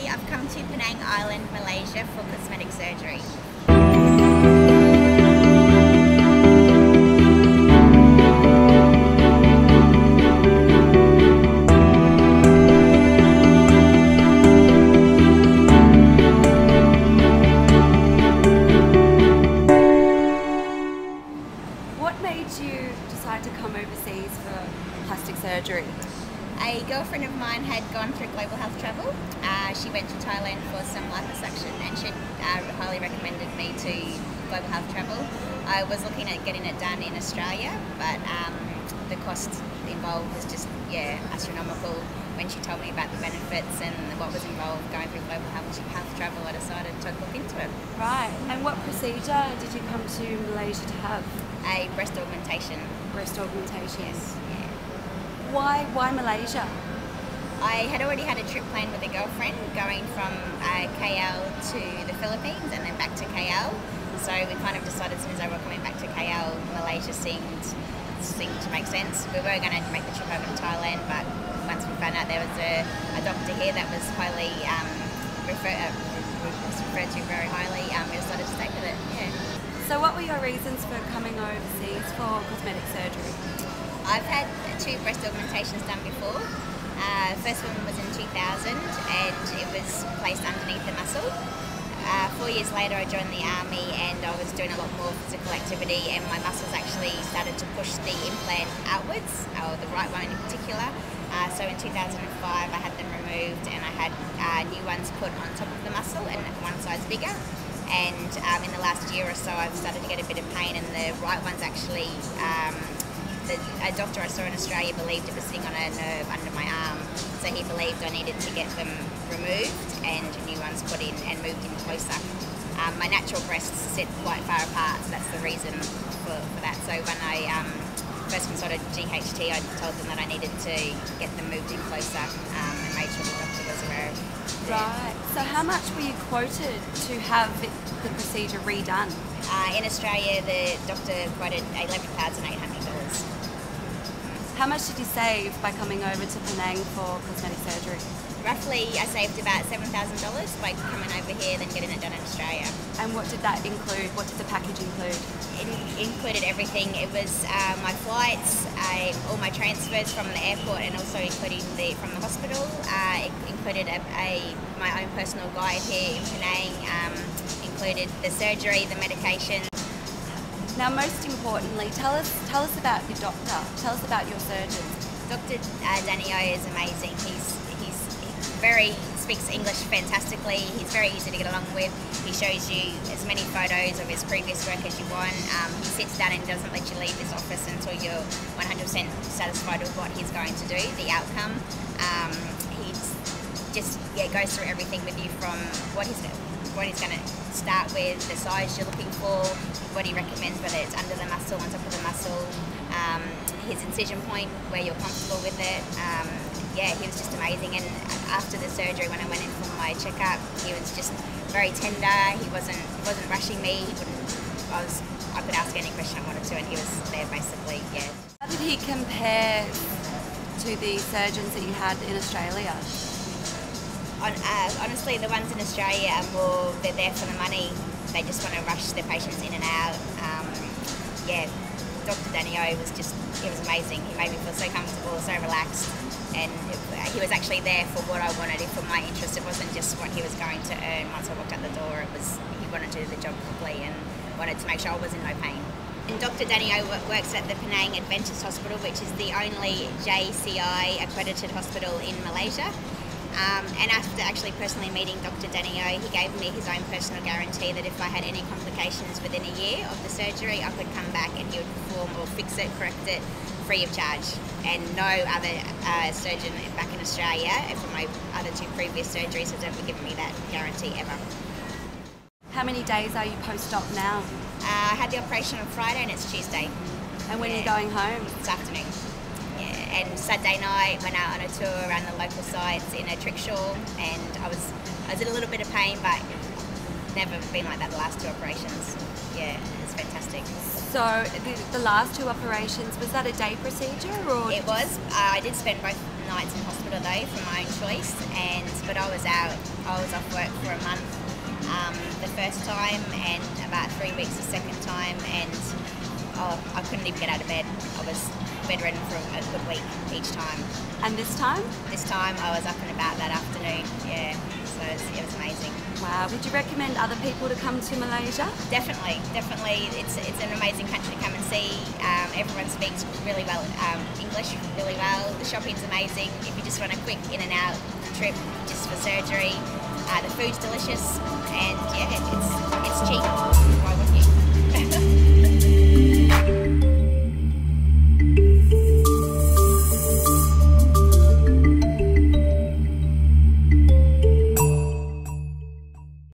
I've come to Penang Island, Malaysia for cosmetic surgery. What made you decide to come overseas for plastic surgery? A girlfriend of mine had gone through global health travel. She went to Thailand for some liposuction and she highly recommended me to global health travel. I was looking at getting it done in Australia, but the cost involved was just astronomical. When she told me about the benefits and what was involved going through global health travel, I decided to look into it. Right, and what procedure did you come to Malaysia to have? A breast augmentation. Breast augmentation? Yes. Yeah. Why Malaysia? I had already had a trip planned with a girlfriend going from KL to the Philippines and then back to KL. So we kind of decided as soon as I were coming back to KL, Malaysia seemed to make sense. We were going to make the trip over to Thailand, but once we found out there was a doctor here that was highly referred to very highly, we decided to stay with it. Yeah. So what were your reasons for coming overseas for cosmetic surgery? I've had 2 breast augmentations done before. First one was in 2000 and it was placed underneath the muscle. 4 years later I joined the army and I was doing a lot more physical activity and my muscles actually started to push the implant outwards, or the right one in particular. So in 2005 I had them removed and I had new ones put on top of the muscle and one size bigger. And in the last year or so I've started to get a bit of pain and the right one's actually a doctor I saw in Australia believed it was sitting on a nerve under my arm, so he believed I needed to get them removed and new ones put in and moved in closer. My natural breasts sit quite far apart, so that's the reason for that. So when I first consulted GHT, I told them that I needed to get them moved in closer and made sure the doctor was aware of it. Right, so how much were you quoted to have the procedure redone? In Australia, the doctor quoted $11,800. How much did you save by coming over to Penang for cosmetic surgery? Roughly, I saved about $7,000 by coming over here than getting it done in Australia. And what did that include? What did the package include? It included everything. It was my flights, all my transfers from the airport and also including from the hospital. It included my own personal guide here in Penang, included the surgery, the medication. Now, most importantly, tell us about your doctor. Tell us about your surgeons. Dr. Daniel is amazing. He speaks English fantastically. He's very easy to get along with. He shows you as many photos of his previous work as you want. He sits down and doesn't let you leave his office until you're 100% satisfied with what he's going to do, the outcome. He just goes through everything with you from what he's going to start with, the size you're looking for, what he recommends, whether it's under the muscle, on top of the muscle, his incision point, where you're comfortable with it. He was just amazing. And after the surgery, when I went in for my checkup, he was just very tender. He wasn't rushing me. I could ask any question I wanted to, and he was there basically. Yeah. How did he compare to the surgeons that you had in Australia? Honestly, the ones in Australia are more, they're there for the money. They just want to rush their patients in and out. Dr. Daniel was amazing. He made me feel so comfortable, so relaxed. And he was actually there for what I wanted, for my interest. It wasn't just what he was going to earn once I walked out the door. He wanted to do the job properly and wanted to make sure I was in no pain. And Dr. Daniel works at the Penang Adventist Hospital, which is the only JCI accredited hospital in Malaysia. And after actually personally meeting Dr. Daniel, he gave me his own personal guarantee that if I had any complications within a year of the surgery, I could come back and he would perform or fix it, correct it, free of charge. And no other surgeon back in Australia, and for my other 2 previous surgeries, has ever given me that guarantee ever. How many days are you post-op now? I had the operation on Friday and it's Tuesday. And when are you going home? This afternoon. And Saturday night went out on a tour around the local sites in a trickshaw, and I was in a little bit of pain, but never been like that the last 2 operations. Yeah, it was fantastic. So the last 2 operations, was that a day procedure or? It was. I did spend both nights in hospital though from my own choice, but I was off work for a month the first time and about 3 weeks the second time, and I couldn't even get out of bed. I was bedridden for a good week each time. And this time? This time I was up and about that afternoon, yeah, so it was amazing. Wow, would you recommend other people to come to Malaysia? Definitely. It's an amazing country to come and see. Everyone speaks really well English really well. The shopping's amazing. If you just want a quick in and out trip just for surgery, the food's delicious, and yeah, it's cheap.